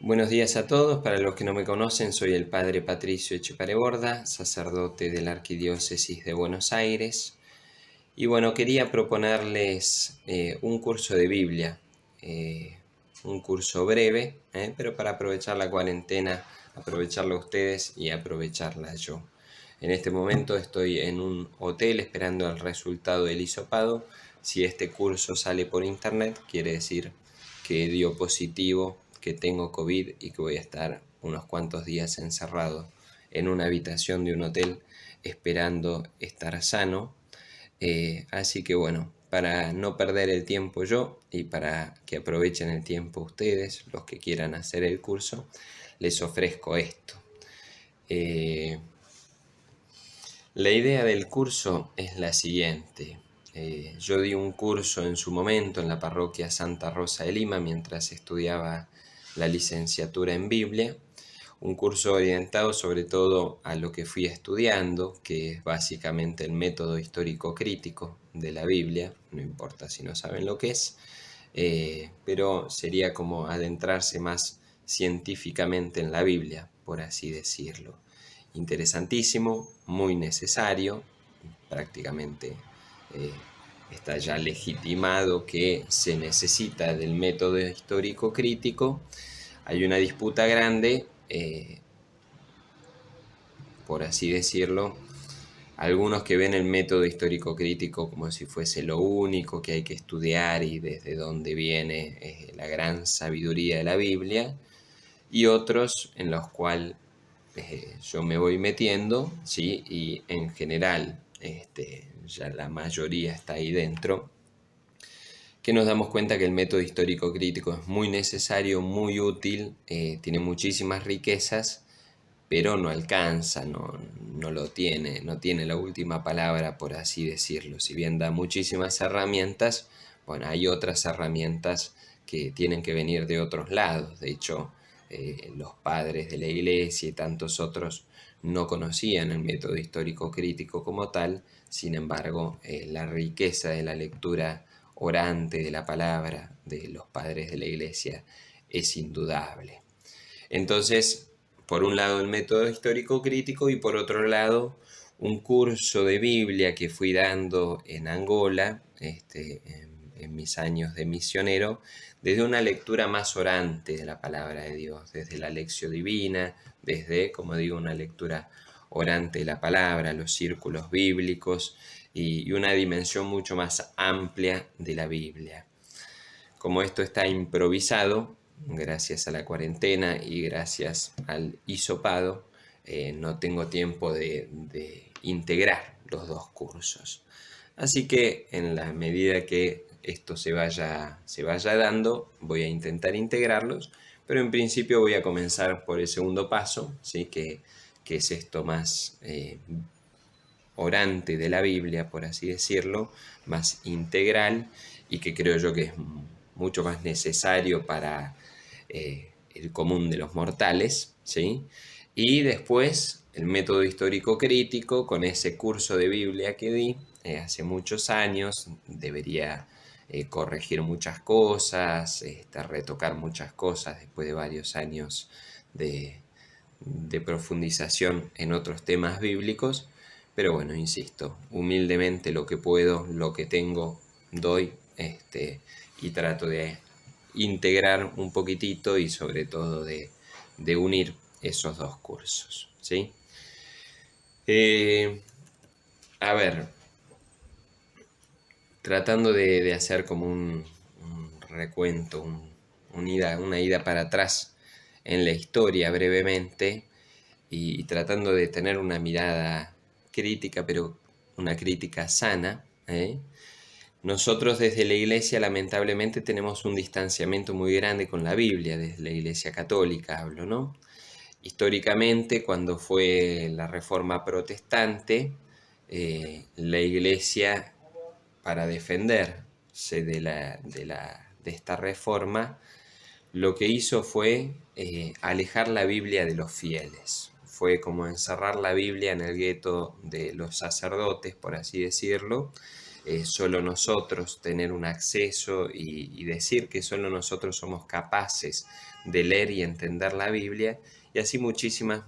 Buenos días a todos. Para los que no me conocen, soy el padre Patricio Echepareborda, sacerdote de la Arquidiócesis de Buenos Aires. Y bueno, quería proponerles un curso de Biblia, un curso breve, pero para aprovechar la cuarentena, aprovecharla ustedes y aprovecharla yo. En este momento estoy en un hotel esperando el resultado del hisopado. Si este curso sale por internet, quiere decir que dio positivo, que tengo COVID y que voy a estar unos cuantos días encerrado en una habitación de un hotel esperando estar sano. Así que bueno, para no perder el tiempo yo y para que aprovechen el tiempo ustedes, los que quieran hacer el curso, les ofrezco esto. La idea del curso es la siguiente. Yo di un curso en su momento en la parroquia Santa Rosa de Lima mientras estudiaba la licenciatura en Biblia. Un curso orientado sobre todo a lo que fui estudiando, que es básicamente el método histórico crítico de la Biblia, no importa si no saben lo que es, pero sería como adentrarse más científicamente en la Biblia, por así decirlo. Interesantísimo, muy necesario, prácticamente está ya legitimado que se necesita del método histórico crítico. Hay una disputa grande, por así decirlo, algunos que ven el método histórico crítico como si fuese lo único que hay que estudiar y desde dónde viene la gran sabiduría de la Biblia, y otros en los cuales yo me voy metiendo, ¿sí? Y en general ya la mayoría está ahí dentro, que nos damos cuenta que el método histórico crítico es muy necesario, muy útil, tiene muchísimas riquezas, pero no alcanza, no lo tiene, no tiene la última palabra, por así decirlo. Si bien da muchísimas herramientas, bueno, hay otras herramientas que tienen que venir de otros lados. De hecho, los padres de la Iglesia y tantos otros no conocían el método histórico crítico como tal. Sin embargo, la riqueza de la lectura orante de la palabra de los padres de la Iglesia es indudable. Entonces, por un lado el método histórico crítico y por otro lado un curso de Biblia que fui dando en Angola, en mis años de misionero, desde una lectura más orante de la palabra de Dios, desde la lección divina, desde, como digo, una lectura orante de la palabra, los círculos bíblicos y una dimensión mucho más amplia de la Biblia. Como esto está improvisado, gracias a la cuarentena y gracias al hisopado, no tengo tiempo de integrar los dos cursos. Así que en la medida que esto se vaya dando, voy a intentar integrarlos, pero en principio voy a comenzar por el segundo paso, ¿sí? que es esto más orante de la Biblia, por así decirlo, más integral y que creo yo que es mucho más necesario para el común de los mortales, ¿sí? Y después el método histórico crítico, con ese curso de Biblia que di hace muchos años, debería corregir muchas cosas, retocar muchas cosas después de varios años de profundización en otros temas bíblicos, pero bueno, insisto, humildemente lo que puedo, lo que tengo, doy, y trato de integrar un poquitito y sobre todo de unir esos dos cursos, ¿sí? A ver, tratando de hacer como un recuento, una ida para atrás en la historia brevemente y tratando de tener una mirada crítica, pero una crítica sana. Nosotros desde la Iglesia lamentablemente tenemos un distanciamiento muy grande con la Biblia, desde la Iglesia católica hablo, ¿no? Históricamente, cuando fue la Reforma Protestante, la Iglesia, para defenderse de esta reforma, lo que hizo fue alejar la Biblia de los fieles. Fue como encerrar la Biblia en el gueto de los sacerdotes, por así decirlo, solo nosotros tener un acceso y decir que solo nosotros somos capaces de leer y entender la Biblia, y así muchísimas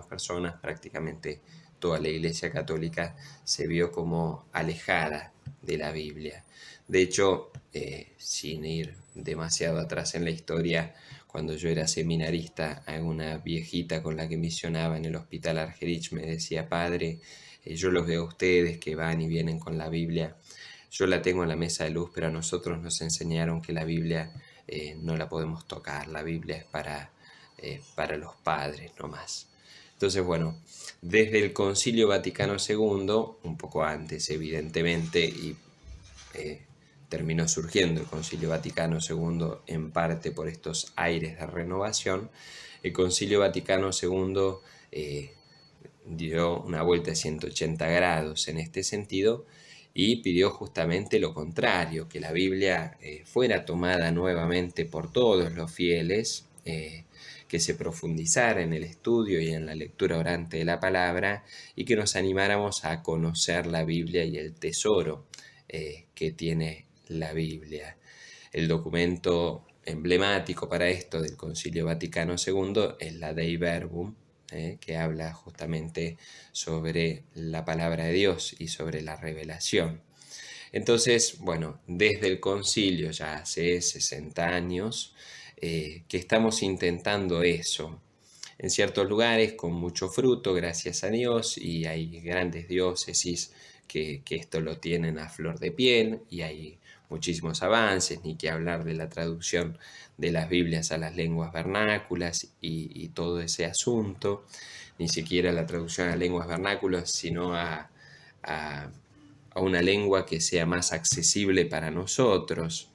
personas, prácticamente toda la Iglesia Católica, se vio como alejada de la Biblia. De hecho, sin ir demasiado atrás en la historia, cuando yo era seminarista, a una viejita con la que misionaba en el hospital Argerich me decía: padre, yo los veo a ustedes que van y vienen con la Biblia, yo la tengo en la mesa de luz, pero a nosotros nos enseñaron que la Biblia no la podemos tocar, la Biblia es para los padres nomás. Entonces, bueno, desde el Concilio Vaticano II, un poco antes evidentemente, y terminó surgiendo el Concilio Vaticano II en parte por estos aires de renovación, el Concilio Vaticano II dio una vuelta de 180 grados en este sentido y pidió justamente lo contrario, que la Biblia fuera tomada nuevamente por todos los fieles, que se profundizara en el estudio y en la lectura orante de la palabra, y que nos animáramos a conocer la Biblia y el tesoro que tiene la Biblia. El documento emblemático para esto del Concilio Vaticano II es la Dei Verbum, que habla justamente sobre la palabra de Dios y sobre la revelación. Entonces, bueno, desde el concilio ya hace 60 años que estamos intentando eso. En ciertos lugares con mucho fruto, gracias a Dios, y hay grandes diócesis que esto lo tienen a flor de piel, y hay muchísimos avances, ni que hablar de la traducción de las Biblias a las lenguas vernáculas y todo ese asunto, ni siquiera la traducción a lenguas vernáculas, sino a una lengua que sea más accesible para nosotros.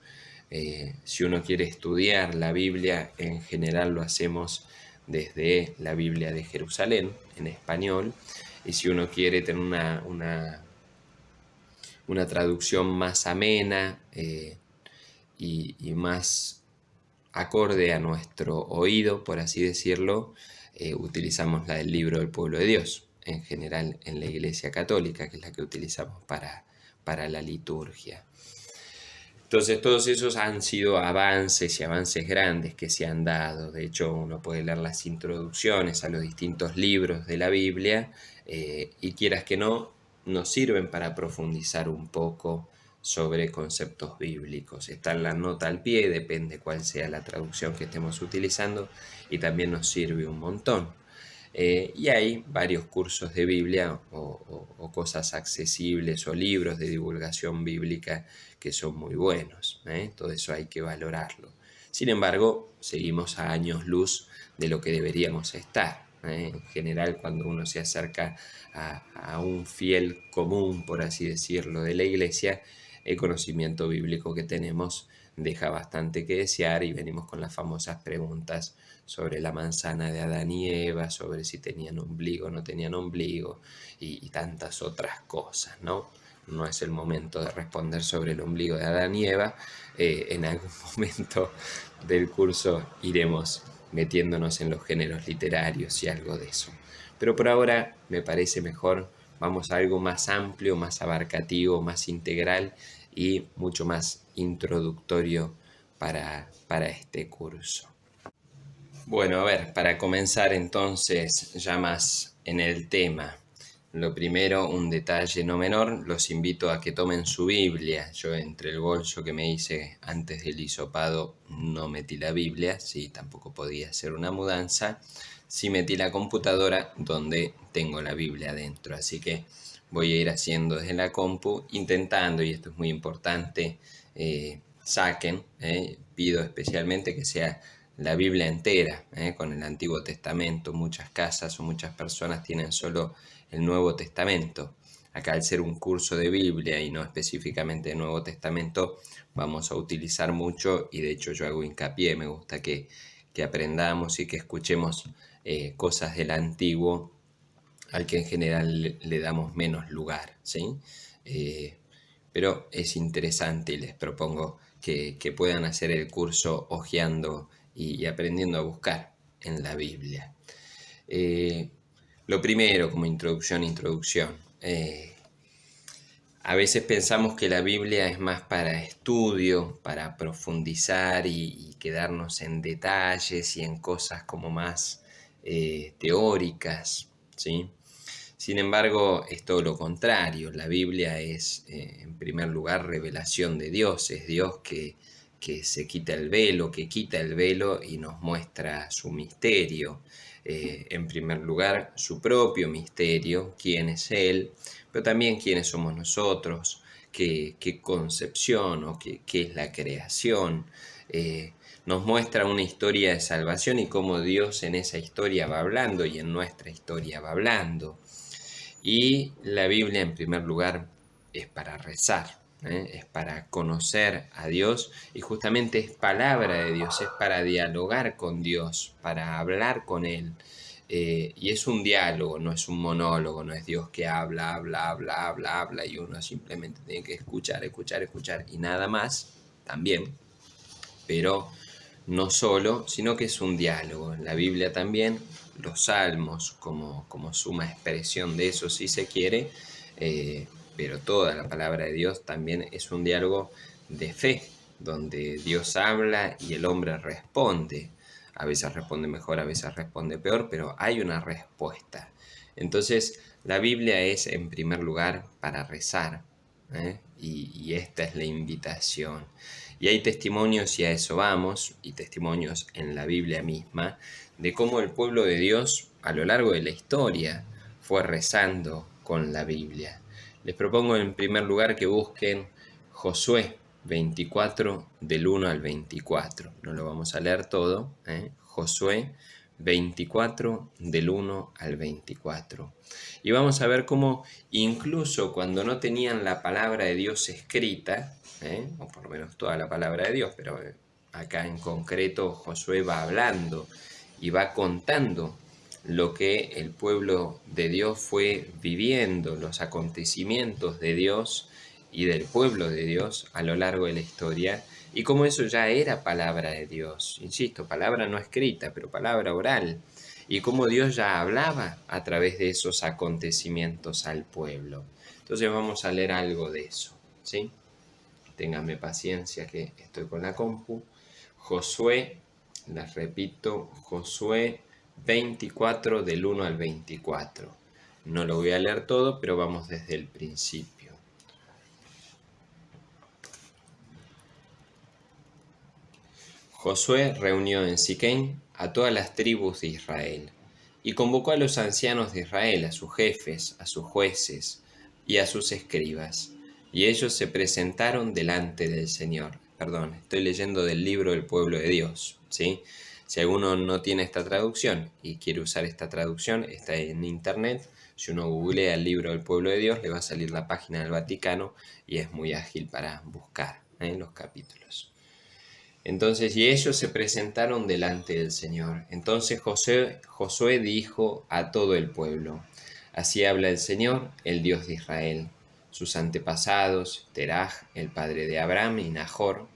Si uno quiere estudiar la Biblia, en general lo hacemos desde la Biblia de Jerusalén, en español, y si uno quiere tener una traducción más amena y más acorde a nuestro oído, por así decirlo, utilizamos la del Libro del Pueblo de Dios, en general en la Iglesia Católica, que es la que utilizamos para la liturgia. Entonces todos esos han sido avances y avances grandes que se han dado. De hecho, uno puede leer las introducciones a los distintos libros de la Biblia y quieras que no, nos sirven para profundizar un poco sobre conceptos bíblicos. Está en la nota al pie, depende cuál sea la traducción que estemos utilizando, y también nos sirve un montón. Y hay varios cursos de Biblia o cosas accesibles o libros de divulgación bíblica que son muy buenos. Todo eso hay que valorarlo. Sin embargo, seguimos a años luz de lo que deberíamos estar. En general, cuando uno se acerca a un fiel común, por así decirlo, de la iglesia, el conocimiento bíblico que tenemos deja bastante que desear, y venimos con las famosas preguntas sobre la manzana de Adán y Eva, sobre si tenían ombligo o no tenían ombligo, y tantas otras cosas, ¿no? No es el momento de responder sobre el ombligo de Adán y Eva. En algún momento del curso iremos metiéndonos en los géneros literarios y algo de eso. Pero por ahora me parece mejor, vamos a algo más amplio, más abarcativo, más integral y mucho más introductorio para este curso. Bueno, a ver, para comenzar entonces ya más en el tema. Lo primero, un detalle no menor, los invito a que tomen su Biblia. Yo entre el bolso que me hice antes del hisopado no metí la Biblia, sí, tampoco podía hacer una mudanza. Sí metí la computadora donde tengo la Biblia adentro, así que voy a ir haciendo desde la compu, intentando, y esto es muy importante, saquen, pido especialmente que sea la Biblia entera, con el Antiguo Testamento. Muchas casas o muchas personas tienen solo el Nuevo Testamento. Acá, al ser un curso de Biblia y no específicamente de Nuevo Testamento, vamos a utilizar mucho, y de hecho yo hago hincapié, me gusta que aprendamos y que escuchemos cosas del Antiguo, al que en general le damos menos lugar, ¿sí? Pero es interesante, y les propongo que puedan hacer el curso hojeando y aprendiendo a buscar en la Biblia. Lo primero, como introducción, A veces pensamos que la Biblia es más para estudio, para profundizar y quedarnos en detalles y en cosas como más teóricas, ¿sí? Sin embargo, es todo lo contrario. La Biblia es, en primer lugar, revelación de Dios. Es Dios que se quita el velo, que quita el velo y nos muestra su misterio. En primer lugar, su propio misterio, quién es Él, pero también quiénes somos nosotros, qué concepción o qué es la creación. Nos muestra una historia de salvación y cómo Dios en esa historia va hablando y en nuestra historia va hablando. Y la Biblia, en primer lugar, es para rezar, es para conocer a Dios y justamente es palabra de Dios, es para dialogar con Dios, para hablar con Él. Y es un diálogo, no es un monólogo, no es Dios que habla y uno simplemente tiene que escuchar y nada más, también, pero no solo, sino que es un diálogo. En la Biblia también, los salmos como suma expresión de eso si se quiere, pero toda la palabra de Dios también es un diálogo de fe, donde Dios habla y el hombre responde. A veces responde mejor, a veces responde peor, pero hay una respuesta. Entonces, la Biblia es en primer lugar para rezar, y esta es la invitación. Y hay testimonios, y a eso vamos, y testimonios en la Biblia misma, de cómo el pueblo de Dios a lo largo de la historia fue rezando con la Biblia. Les propongo en primer lugar que busquen Josué 24 del 1 al 24. No lo vamos a leer todo, Josué 24 del 1 al 24. Y vamos a ver cómo incluso cuando no tenían la palabra de Dios escrita, o por lo menos toda la palabra de Dios, pero acá en concreto Josué va hablando y va contando lo que el pueblo de Dios fue viviendo, los acontecimientos de Dios y del pueblo de Dios a lo largo de la historia, y cómo eso ya era palabra de Dios, insisto, palabra no escrita, pero palabra oral, y cómo Dios ya hablaba a través de esos acontecimientos al pueblo. Entonces vamos a leer algo de eso, ¿sí? Ténganme paciencia que estoy con la compu. Josué, les repito, Josué 24 del 1 al 24. No lo voy a leer todo, pero vamos desde el principio. Josué reunió en Siquem a todas las tribus de Israel y convocó a los ancianos de Israel, a sus jefes, a sus jueces y a sus escribas. Y ellos se presentaron delante del Señor. Perdón, estoy leyendo del libro del pueblo de Dios, ¿sí? Si alguno no tiene esta traducción y quiere usar esta traducción, está en internet. Si uno googlea el libro del pueblo de Dios, le va a salir la página del Vaticano y es muy ágil para buscar los capítulos. Entonces, y ellos se presentaron delante del Señor. Entonces Josué dijo a todo el pueblo: así habla el Señor, el Dios de Israel. Sus antepasados, Teraj, el padre de Abraham, y Nahor,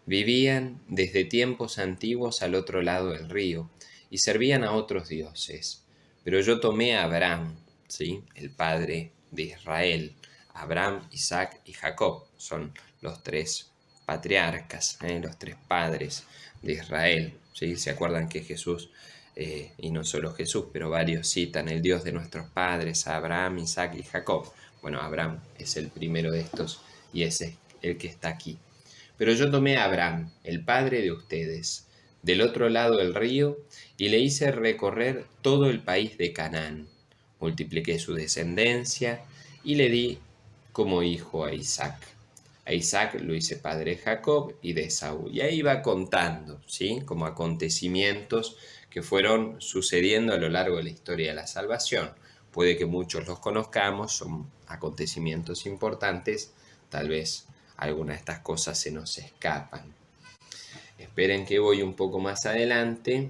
vivían desde tiempos antiguos al otro lado del río y servían a otros dioses. Pero yo tomé a Abraham, ¿sí?, el padre de Israel. Abraham, Isaac y Jacob son los tres patriarcas, los tres padres de Israel, ¿sí? ¿Se acuerdan que Jesús, y no solo Jesús, pero varios citan el Dios de nuestros padres, a Abraham, Isaac y Jacob? Bueno, Abraham es el primero de estos y ese es el que está aquí. Pero yo tomé a Abraham, el padre de ustedes, del otro lado del río, y le hice recorrer todo el país de Canaán. Multipliqué su descendencia y le di como hijo a Isaac. A Isaac lo hice padre de Jacob y de Esaú. Y ahí va contando, ¿sí?, como acontecimientos que fueron sucediendo a lo largo de la historia de la salvación. Puede que muchos los conozcamos, son acontecimientos importantes, tal vez algunas de estas cosas se nos escapan. Esperen que voy un poco más adelante,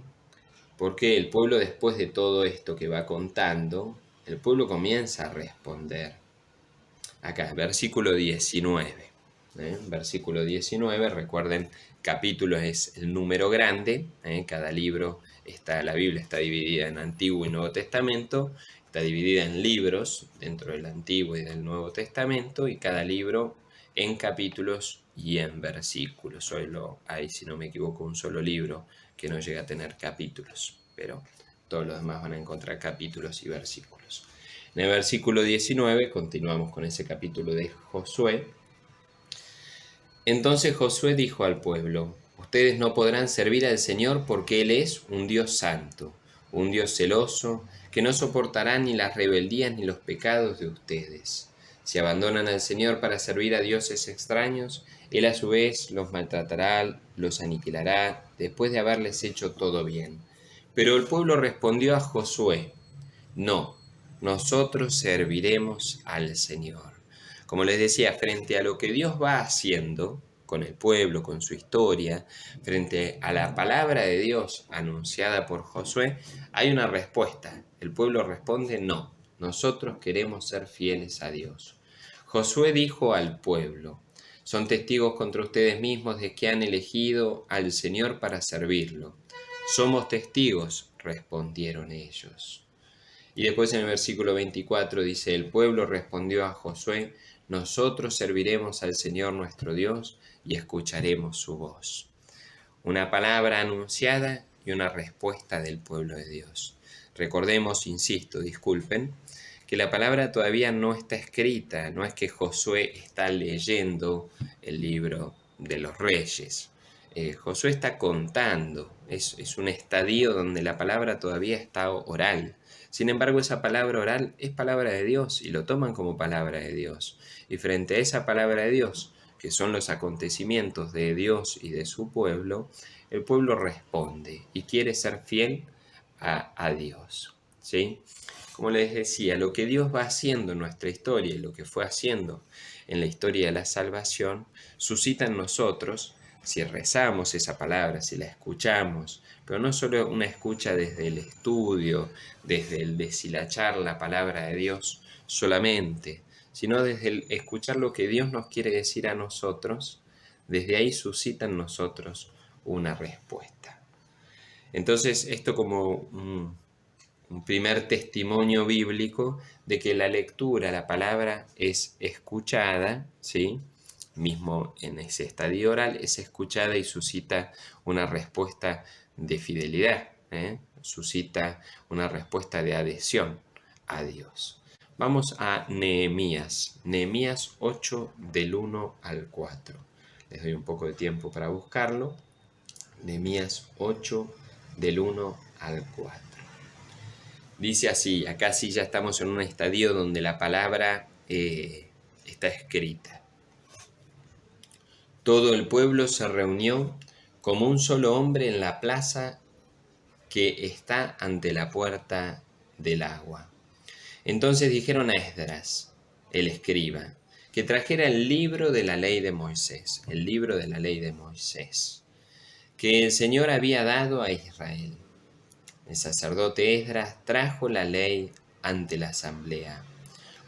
porque el pueblo, después de todo esto que va contando, el pueblo comienza a responder. Acá, versículo 19. Versículo 19, recuerden, capítulo es el número grande, cada libro, la Biblia está dividida en Antiguo y Nuevo Testamento, está dividida en libros dentro del Antiguo y del Nuevo Testamento, y cada libro en capítulos y en versículos. Solo hay, si no me equivoco, un solo libro que no llega a tener capítulos, pero todos los demás van a encontrar capítulos y versículos. En el versículo 19 continuamos con ese capítulo de Josué. Entonces Josué dijo al pueblo: ustedes no podrán servir al Señor porque Él es un Dios santo, un Dios celoso, que no soportará ni las rebeldías ni los pecados de ustedes. Si abandonan al Señor para servir a dioses extraños, Él a su vez los maltratará, los aniquilará, después de haberles hecho todo bien. Pero el pueblo respondió a Josué: no, nosotros serviremos al Señor. Como les decía, frente a lo que Dios va haciendo con el pueblo, con su historia, frente a la palabra de Dios anunciada por Josué, hay una respuesta. El pueblo responde: no, nosotros queremos ser fieles a Dios. Josué dijo al pueblo: son testigos contra ustedes mismos de que han elegido al Señor para servirlo. Somos testigos, respondieron ellos. Y después en el versículo 24 dice: el pueblo respondió a Josué: nosotros serviremos al Señor nuestro Dios y escucharemos su voz. Una palabra anunciada y una respuesta del pueblo de Dios. Recordemos, insisto, disculpen, que la palabra todavía no está escrita, no es que Josué está leyendo el libro de los reyes. Josué está contando, es un estadio donde la palabra todavía está oral. Sin embargo, esa palabra oral es palabra de Dios y lo toman como palabra de Dios. Y frente a esa palabra de Dios, que son los acontecimientos de Dios y de su pueblo, el pueblo responde y quiere ser fiel a Dios, ¿sí? Como les decía, lo que Dios va haciendo en nuestra historia y lo que fue haciendo en la historia de la salvación, suscita en nosotros, si rezamos esa palabra, si la escuchamos, pero no solo una escucha desde el estudio, desde el deshilachar la palabra de Dios solamente, sino desde el escuchar lo que Dios nos quiere decir a nosotros, desde ahí suscita en nosotros una respuesta. Entonces, esto como un primer testimonio bíblico de que la lectura, la palabra es escuchada, ¿sí? Mismo en ese estadio oral, es escuchada y suscita una respuesta de fidelidad, suscita una respuesta de adhesión a Dios. Vamos a Nehemías, Nehemías 8 del 1 al 4. Les doy un poco de tiempo para buscarlo. Nehemías 8 del 1 al 4. Dice así, acá sí ya estamos en un estadio donde la palabra está escrita. Todo el pueblo se reunió como un solo hombre en la plaza que está ante la puerta del agua. Entonces dijeron a Esdras, el escriba, que trajera el libro de la ley de Moisés, el libro de la ley de Moisés, que el Señor había dado a Israel. El sacerdote Esdras trajo la ley ante la asamblea,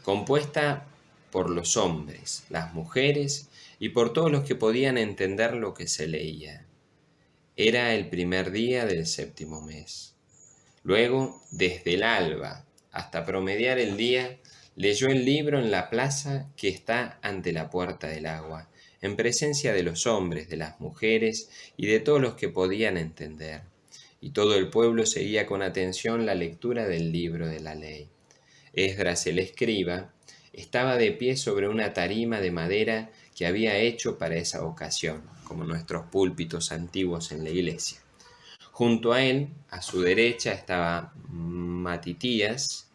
compuesta por los hombres, las mujeres y por todos los que podían entender lo que se leía. Era el primer día del séptimo mes. Luego, desde el alba hasta promediar el día, leyó el libro en la plaza que está ante la puerta del agua, en presencia de los hombres, de las mujeres y de todos los que podían entender. Y todo el pueblo seguía con atención la lectura del libro de la ley. Esdras el escriba estaba de pie sobre una tarima de madera que había hecho para esa ocasión, como nuestros púlpitos antiguos en la iglesia. Junto a él, a su derecha, estaba Matitías,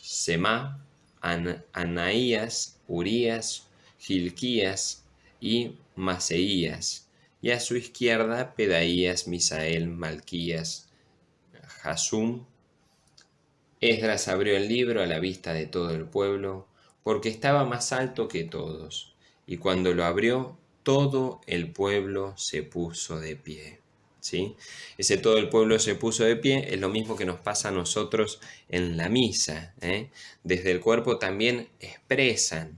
Semá, Anaías, Urías, Gilquías y Maseías, y a su izquierda Pedaías, Misael, Malquías, Jasum. Esdras abrió el libro a la vista de todo el pueblo, porque estaba más alto que todos, y cuando lo abrió, todo el pueblo se puso de pie. ¿Sí? Ese todo el pueblo se puso de pie es lo mismo que nos pasa a nosotros en la misa. Desde el cuerpo también expresan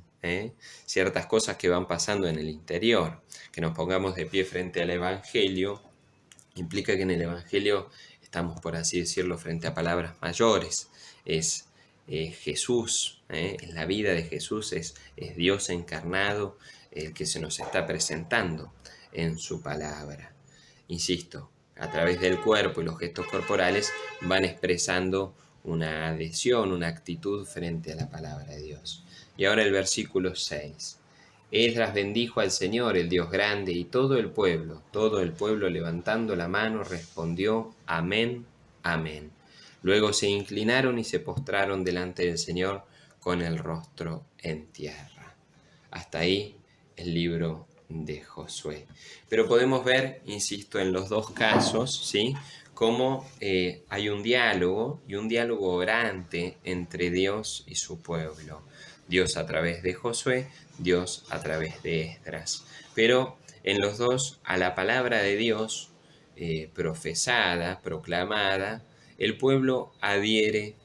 ciertas cosas que van pasando en el interior. Que nos pongamos de pie frente al Evangelio implica que en el Evangelio estamos, por así decirlo, frente a palabras mayores. Es Jesús, en la vida de Jesús es Dios encarnado el que se nos está presentando en su palabra. Insisto, a través del cuerpo y los gestos corporales van expresando una adhesión, una actitud frente a la palabra de Dios. Y ahora el versículo 6. Esdras bendijo al Señor, el Dios grande, y todo el pueblo levantando la mano respondió, amén, amén. Luego se inclinaron y se postraron delante del Señor con el rostro en tierra. Hasta ahí el libro de Josué. Pero podemos ver, insisto, en los dos casos, ¿sí?, cómo hay un diálogo y un diálogo orante entre Dios y su pueblo. Dios a través de Josué, Dios a través de Esdras. Pero en los dos, a la palabra de Dios profesada, proclamada, el pueblo adhiere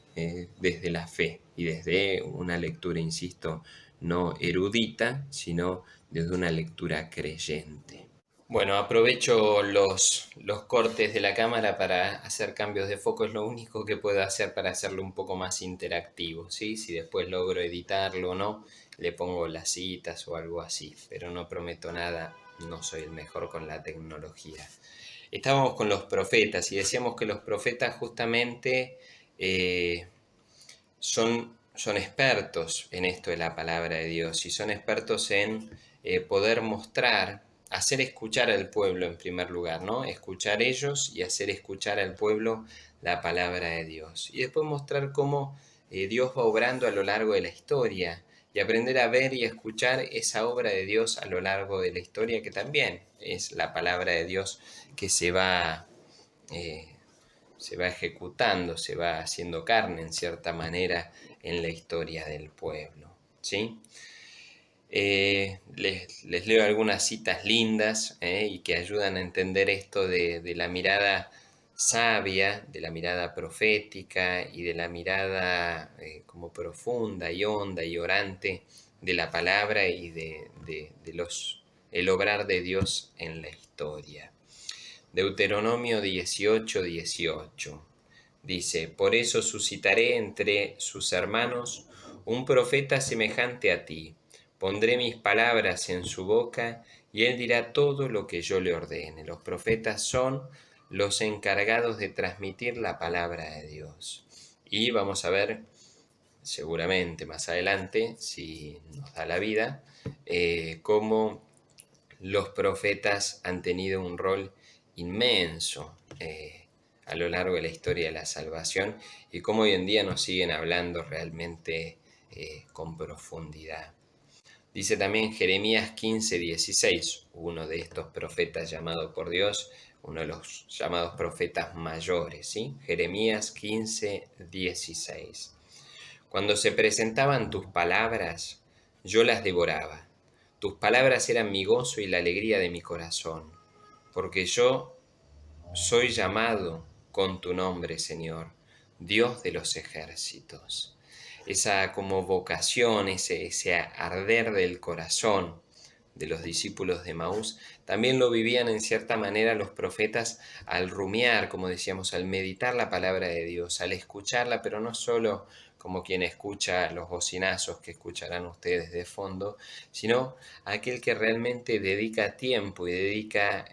desde la fe y desde una lectura, insisto, no erudita, sino desde una lectura creyente. Bueno, aprovecho los cortes de la cámara para hacer cambios de foco, es lo único que puedo hacer para hacerlo un poco más interactivo, ¿sí? Si después logro editarlo o no, le pongo las citas o algo así, pero no prometo nada, no soy el mejor con la tecnología. Estábamos con los profetas y decíamos que los profetas justamente son expertos en esto de la palabra de Dios y son expertos en poder mostrar, hacer escuchar al pueblo en primer lugar, ¿no? Escuchar ellos y hacer escuchar al pueblo la palabra de Dios. Y después mostrar cómo Dios va obrando a lo largo de la historia y aprender a ver y a escuchar esa obra de Dios a lo largo de la historia, que también es la palabra de Dios que se va ejecutando, se va haciendo carne en cierta manera en la historia del pueblo, ¿sí? Les leo algunas citas lindas y que ayudan a entender esto de la mirada sabia, de la mirada profética y de la mirada como profunda y honda y orante de la palabra y de el obrar de Dios en la historia. Deuteronomio 18:18 dice, por eso suscitaré entre sus hermanos un profeta semejante a ti. Pondré mis palabras en su boca y él dirá todo lo que yo le ordene. Los profetas son los encargados de transmitir la palabra de Dios. Y vamos a ver, seguramente más adelante, si nos da la vida, cómo los profetas han tenido un rol inmenso a lo largo de la historia de la salvación y cómo hoy en día nos siguen hablando realmente con profundidad. Dice también Jeremías 15:16, uno de estos profetas llamado por Dios, uno de los llamados profetas mayores, ¿sí? Jeremías 15:16. Cuando se presentaban tus palabras, yo las devoraba. Tus palabras eran mi gozo y la alegría de mi corazón, porque yo soy llamado con tu nombre, Señor, Dios de los ejércitos. Esa como vocación, ese arder del corazón de los discípulos de Maús, también lo vivían en cierta manera los profetas al rumiar, como decíamos, al meditar la palabra de Dios, al escucharla, pero no solo como quien escucha los bocinazos que escucharán ustedes de fondo, sino aquel que realmente dedica tiempo y dedica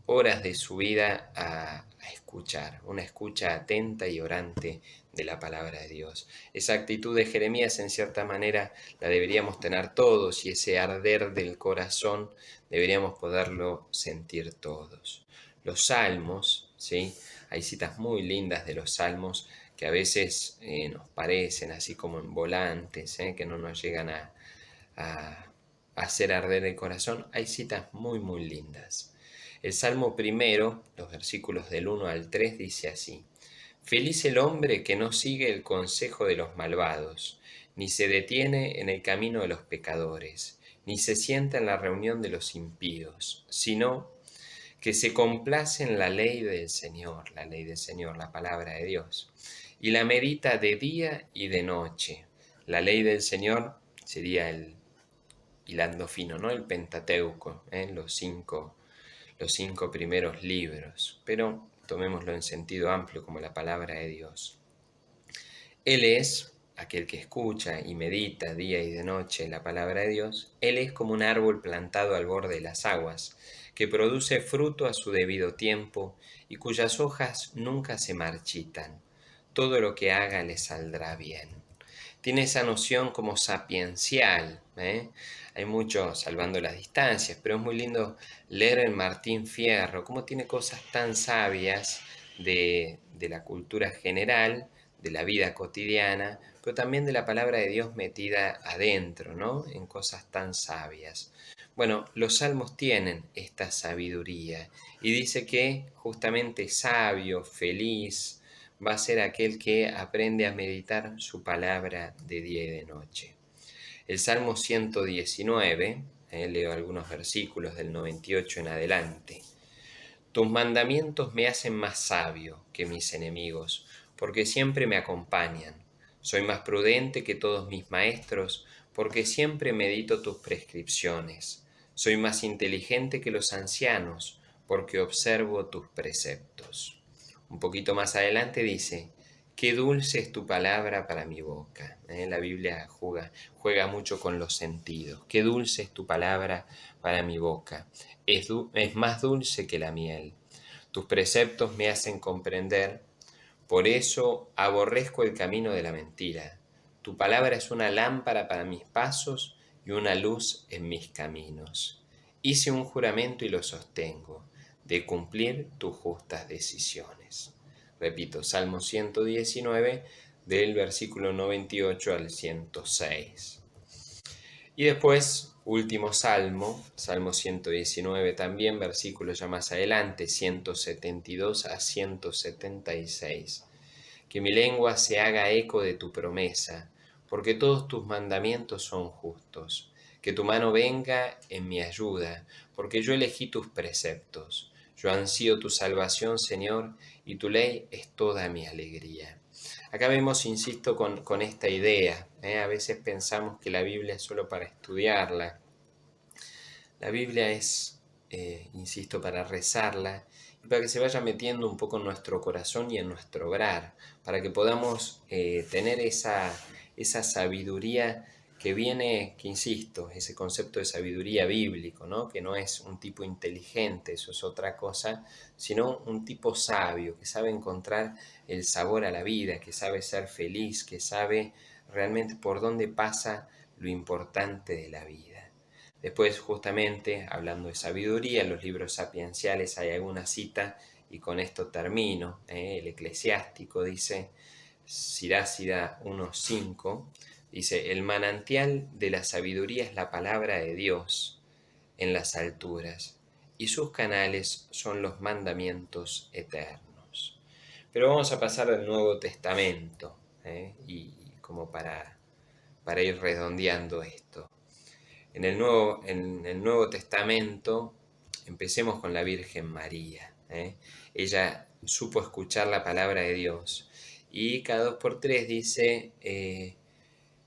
horas de su vida a escuchar, una escucha atenta y orante de la palabra de Dios. Esa actitud de Jeremías en cierta manera la deberíamos tener todos y ese arder del corazón deberíamos poderlo sentir todos. Los salmos, ¿sí? Hay citas muy lindas de los salmos que a veces nos parecen así como en volantes, que no nos llegan a hacer arder el corazón. Hay citas muy muy lindas. El Salmo primero, los versículos del 1 al 3, dice así: Feliz el hombre que no sigue el consejo de los malvados, ni se detiene en el camino de los pecadores, ni se sienta en la reunión de los impíos, sino que se complace en la ley del Señor, la palabra de Dios, y la medita de día y de noche. La ley del Señor sería el hilando fino, ¿no? El Pentateuco, los cinco primeros libros, pero tomémoslo en sentido amplio como la palabra de Dios. Él es aquel que escucha y medita día y de noche la palabra de Dios. Él es como un árbol plantado al borde de las aguas, que produce fruto a su debido tiempo y cuyas hojas nunca se marchitan. Todo lo que haga le saldrá bien. Tiene esa noción como sapiencial, ¿eh? Hay mucho salvando las distancias, pero es muy lindo leer en Martín Fierro cómo tiene cosas tan sabias de la cultura general, de la vida cotidiana, pero también de la palabra de Dios metida adentro, ¿no? En cosas tan sabias. Bueno, los salmos tienen esta sabiduría y dice que justamente sabio, feliz, va a ser aquel que aprende a meditar su palabra de día y de noche. El Salmo 119, leo algunos versículos del 98 en adelante. Tus mandamientos me hacen más sabio que mis enemigos, porque siempre me acompañan. Soy más prudente que todos mis maestros, porque siempre medito tus prescripciones. Soy más inteligente que los ancianos, porque observo tus preceptos. Un poquito más adelante dice, qué dulce es tu palabra para mi boca. La Biblia juega mucho con los sentidos. Qué dulce es tu palabra para mi boca. Es más dulce que la miel. Tus preceptos me hacen comprender, por eso aborrezco el camino de la mentira. Tu palabra es una lámpara para mis pasos y una luz en mis caminos. Hice un juramento y lo sostengo, de cumplir tus justas decisiones. Repito, Salmo 119, del versículo 98 al 106. Y después, último salmo, Salmo 119 también, versículos ya más adelante, 172 a 176. Que mi lengua se haga eco de tu promesa, porque todos tus mandamientos son justos. Que tu mano venga en mi ayuda, porque yo elegí tus preceptos. Yo ansío tu salvación, Señor, y tu ley es toda mi alegría. Acá vemos, insisto, con esta idea. A veces pensamos que la Biblia es solo para estudiarla. La Biblia es, insisto, para rezarla y para que se vaya metiendo un poco en nuestro corazón y en nuestro obrar, para que podamos tener esa sabiduría que viene, que insisto, ese concepto de sabiduría bíblico, ¿no? Que no es un tipo inteligente, eso es otra cosa, sino un tipo sabio, que sabe encontrar el sabor a la vida, que sabe ser feliz, que sabe realmente por dónde pasa lo importante de la vida. Después, justamente, hablando de sabiduría, en los libros sapienciales hay alguna cita, y con esto termino. El Eclesiástico dice, Sirásida 1.5, dice, el manantial de la sabiduría es la palabra de Dios en las alturas, y sus canales son los mandamientos eternos. Pero vamos a pasar al Nuevo Testamento, y como para ir redondeando esto. En el Nuevo Testamento, empecemos con la Virgen María. Ella supo escuchar la palabra de Dios. Y cada 2 por 3 dice,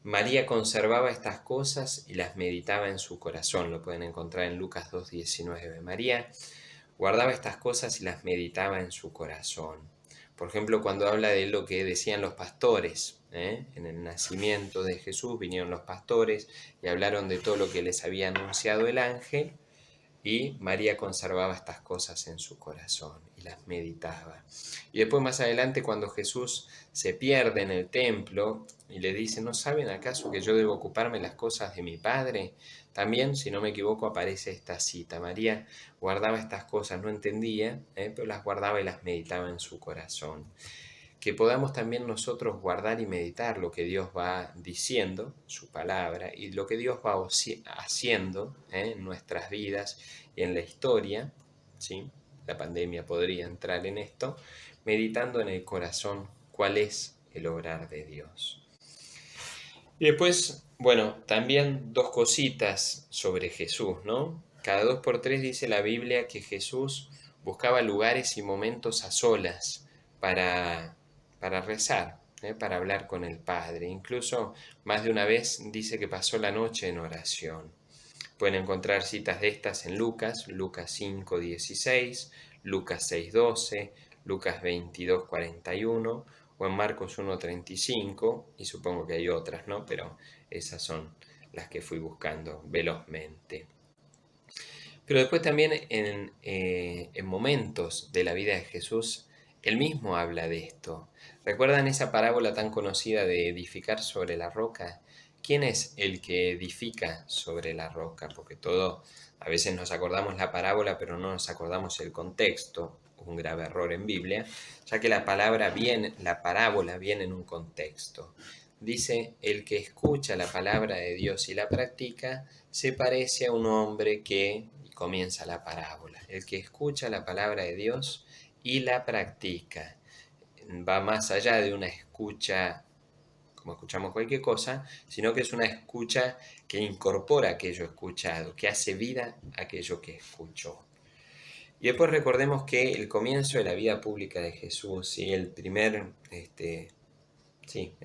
María conservaba estas cosas y las meditaba en su corazón. Lo pueden encontrar en Lucas 2.19. María guardaba estas cosas y las meditaba en su corazón. Por ejemplo, cuando habla de lo que decían los pastores, en el nacimiento de Jesús vinieron los pastores y hablaron de todo lo que les había anunciado el ángel, y María conservaba estas cosas en su corazón y las meditaba. Y después más adelante, cuando Jesús se pierde en el templo y le dice, ¿no saben acaso que yo debo ocuparme las cosas de mi Padre? También, si no me equivoco, aparece esta cita. María guardaba estas cosas, no entendía, pero las guardaba y las meditaba en su corazón. Que podamos también nosotros guardar y meditar lo que Dios va diciendo, su palabra, y lo que Dios va haciendo en nuestras vidas y en la historia, ¿sí? La pandemia podría entrar en esto, meditando en el corazón cuál es el obrar de Dios. Y después, bueno, también 2 cositas sobre Jesús, ¿no? Cada 2 por 3 dice la Biblia que Jesús buscaba lugares y momentos a solas para rezar, para hablar con el Padre. Incluso más de una vez dice que pasó la noche en oración. Pueden encontrar citas de estas en Lucas 5.16, Lucas 6.12, Lucas 22.41 Juan Marcos 1:35, y supongo que hay otras, ¿no? Pero esas son las que fui buscando velozmente. Pero después también en momentos de la vida de Jesús, él mismo habla de esto. ¿Recuerdan esa parábola tan conocida de edificar sobre la roca? ¿Quién es el que edifica sobre la roca? Porque a veces nos acordamos la parábola, pero no nos acordamos el contexto. Un grave error en Biblia, ya que la parábola viene en un contexto. Dice, el que escucha la palabra de Dios y la practica, se parece a un hombre que, y comienza la parábola, el que escucha la palabra de Dios y la practica. Va más allá de una escucha, como escuchamos cualquier cosa, sino que es una escucha que incorpora aquello escuchado, que hace vida aquello que escuchó. Y después recordemos que el comienzo de la vida pública de Jesús, y el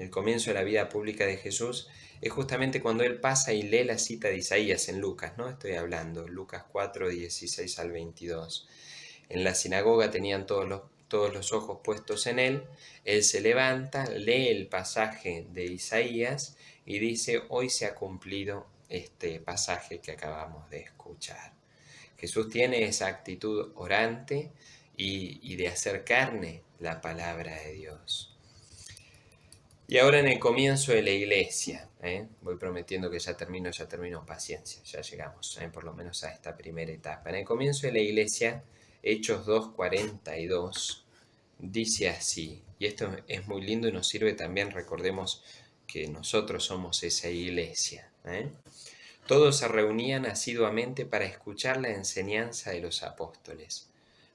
comienzo de la vida pública de Jesús es justamente cuando él pasa y lee la cita de Isaías en Lucas, ¿no? Estoy hablando, Lucas 4, 16 al 22. En la sinagoga tenían todos los ojos puestos en él. Él se levanta, lee el pasaje de Isaías y dice, hoy se ha cumplido este pasaje que acabamos de escuchar. Jesús tiene esa actitud orante y de hacer carne la palabra de Dios. Y ahora en el comienzo de la iglesia, voy prometiendo que ya termino, paciencia, ya llegamos, por lo menos a esta primera etapa. En el comienzo de la iglesia, Hechos 2:42, dice así, y esto es muy lindo y nos sirve también, recordemos que nosotros somos esa iglesia. Todos se reunían asiduamente para escuchar la enseñanza de los apóstoles,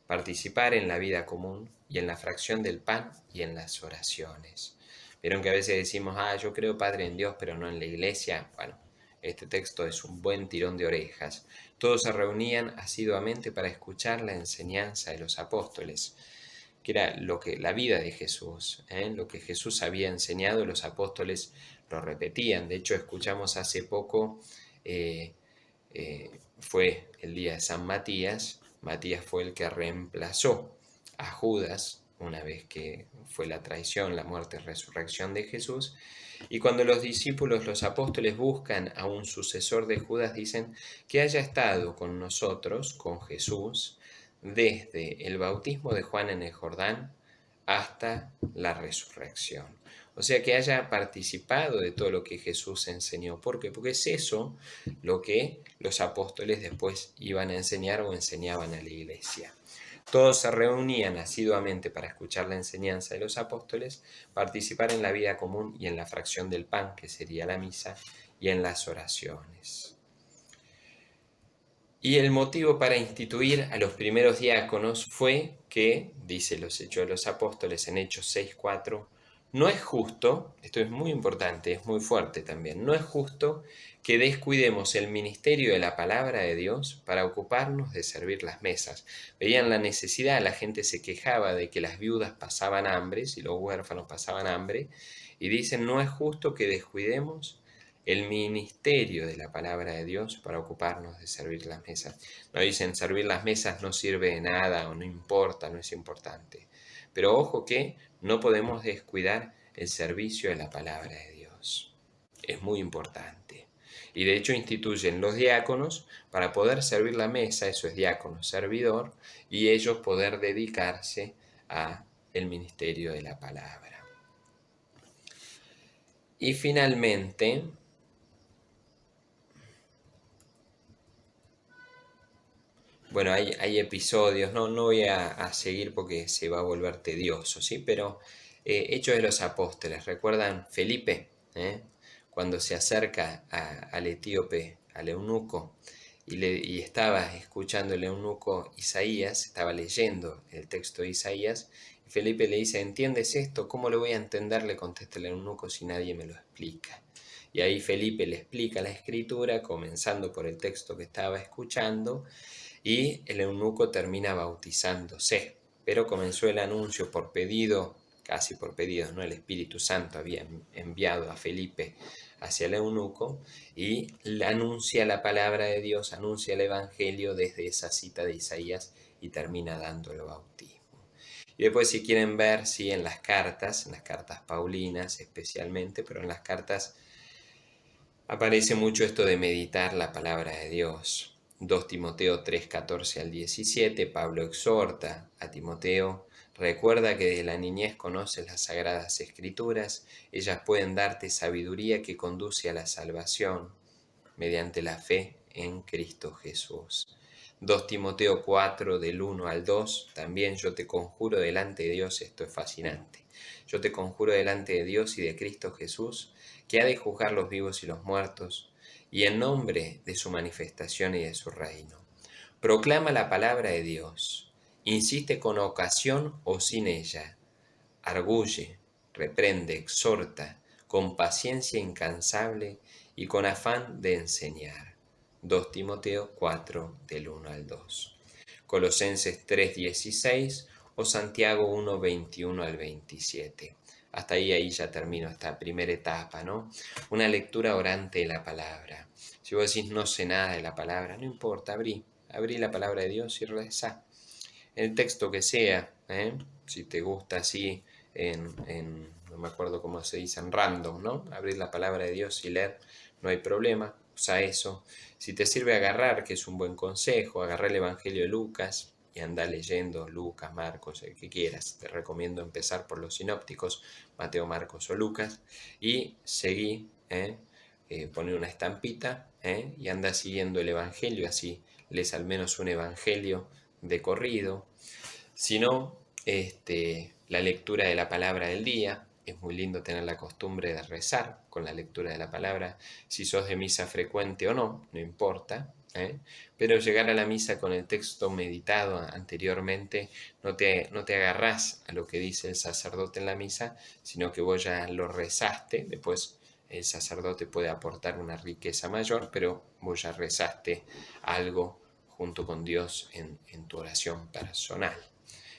participar en la vida común y en la fracción del pan y en las oraciones. Vieron que a veces decimos, yo creo, Padre, en Dios, pero no en la iglesia. Bueno, este texto es un buen tirón de orejas. Todos se reunían asiduamente para escuchar la enseñanza de los apóstoles, que era la vida de Jesús, lo que Jesús había enseñado, los apóstoles lo repetían. De hecho, escuchamos hace poco, fue el día de San Matías. Matías fue el que reemplazó a Judas una vez que fue la traición, la muerte y resurrección de Jesús. Y cuando los discípulos, los apóstoles, buscan a un sucesor de Judas, dicen que haya estado con nosotros, con Jesús, desde el bautismo de Juan en el Jordán hasta la resurrección. O sea, que haya participado de todo lo que Jesús enseñó. ¿Por qué? Porque es eso lo que los apóstoles después iban a enseñar o enseñaban a la iglesia. Todos se reunían asiduamente para escuchar la enseñanza de los apóstoles, participar en la vida común y en la fracción del pan, que sería la misa, y en las oraciones. Y el motivo para instituir a los primeros diáconos fue que, dice los Hechos de los Apóstoles en Hechos 6:4, no es justo, esto es muy importante, es muy fuerte también, no es justo que descuidemos el ministerio de la palabra de Dios para ocuparnos de servir las mesas. Veían la necesidad, la gente se quejaba de que las viudas pasaban hambre, si los huérfanos pasaban hambre, y dicen, no es justo que descuidemos el ministerio de la palabra de Dios para ocuparnos de servir las mesas. No dicen servir las mesas no sirve de nada o no importa, no es importante. Pero ojo que no podemos descuidar el servicio de la palabra de Dios. Es muy importante. Y de hecho instituyen los diáconos para poder servir la mesa, eso es diácono, servidor, y ellos poder dedicarse a el ministerio de la palabra. Y finalmente, bueno, hay episodios, no voy a seguir porque se va a volver tedioso, ¿sí? Pero Hechos de los Apóstoles, ¿recuerdan Felipe? Cuando se acerca al etíope, al eunuco, y estaba escuchando el eunuco Isaías, estaba leyendo el texto de Isaías, y Felipe le dice, ¿entiendes esto? ¿Cómo lo voy a entender? Le contesta el eunuco si nadie me lo explica. Y ahí Felipe le explica la escritura, comenzando por el texto que estaba escuchando, y el eunuco termina bautizándose. Pero comenzó el anuncio por pedido, casi por pedido, ¿no? El Espíritu Santo había enviado a Felipe hacia el eunuco y anuncia la palabra de Dios, anuncia el Evangelio desde esa cita de Isaías y termina dando el bautismo. Y después si quieren ver, sí, en las cartas paulinas especialmente, pero en las cartas aparece mucho esto de meditar la palabra de Dios. 2 Timoteo 3:14 al 17, Pablo exhorta a Timoteo: recuerda que desde la niñez conoces las sagradas escrituras, ellas pueden darte sabiduría que conduce a la salvación mediante la fe en Cristo Jesús. 2 Timoteo 4 del 1 al 2, también yo te conjuro delante de Dios, esto es fascinante, yo te conjuro delante de Dios y de Cristo Jesús, que ha de juzgar los vivos y los muertos, y en nombre de su manifestación y de su reino. Proclama la palabra de Dios, insiste con ocasión o sin ella, arguye, reprende, exhorta, con paciencia incansable y con afán de enseñar. 2 Timoteo 4 del 1 al 2. Colosenses 3:16 o Santiago 1:21 al 27. Hasta ahí ya termino esta primera etapa, ¿no? Una lectura orante de la palabra. Si vos decís no sé nada de la palabra, no importa, abrí la palabra de Dios y rezá. El texto que sea, si te gusta así, no me acuerdo cómo se dice, en random, ¿no? Abrir la palabra de Dios y leer, no hay problema, usa eso. Si te sirve agarrar, que es un buen consejo, agarrar el Evangelio de Lucas y andar leyendo Lucas, Marcos, el que quieras. Te recomiendo empezar por los sinópticos, Mateo, Marcos o Lucas, y seguí, poner una estampita, y anda siguiendo el Evangelio, así lees al menos un Evangelio de corrido. Si no, la lectura de la palabra del día. Es muy lindo tener la costumbre de rezar con la lectura de la palabra. Si sos de misa frecuente o no, no importa. Pero llegar a la misa con el texto meditado anteriormente, no te agarrás a lo que dice el sacerdote en la misa, sino que vos ya lo rezaste. Después el sacerdote puede aportar una riqueza mayor, pero vos ya rezaste algo junto con Dios en tu oración personal.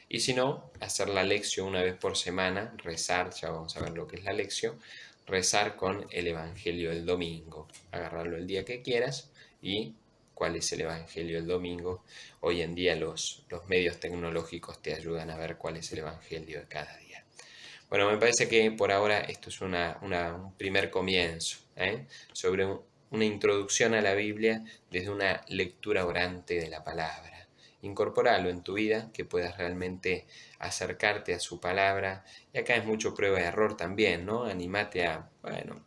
Y si no, hacer la lección una vez por semana, rezar, ya vamos a ver lo que es la lección, rezar con el Evangelio del domingo, agarrarlo el día que quieras. Y cuál es el Evangelio del domingo. Hoy en día los medios tecnológicos te ayudan a ver cuál es el Evangelio de cada día. Bueno, me parece que por ahora esto es un primer comienzo, sobre una introducción a la Biblia desde una lectura orante de la palabra. Incorporalo en tu vida, que puedas realmente acercarte a su palabra. Y acá es mucho prueba y error también, ¿no? Anímate a, bueno,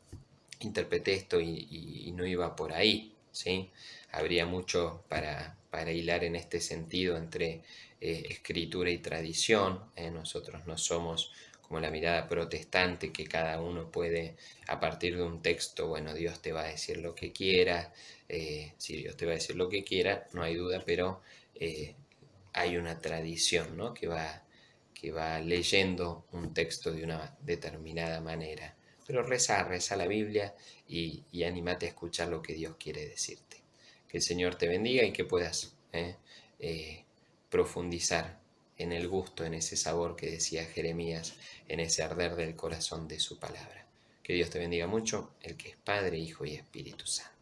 interpreté esto y no iba por ahí, ¿sí? Habría mucho para hilar en este sentido entre escritura y tradición. Nosotros no somos como la mirada protestante, que cada uno puede, a partir de un texto, bueno, Dios te va a decir lo que quiera. Sí, Dios te va a decir lo que quiera, no hay duda, pero hay una tradición, ¿no? que va leyendo un texto de una determinada manera. Pero reza la Biblia y anímate a escuchar lo que Dios quiere decirte. Que el Señor te bendiga y que puedas profundizar en el gusto, en ese sabor que decía Jeremías, en ese arder del corazón de su palabra. Que Dios te bendiga mucho, el que es Padre, Hijo y Espíritu Santo.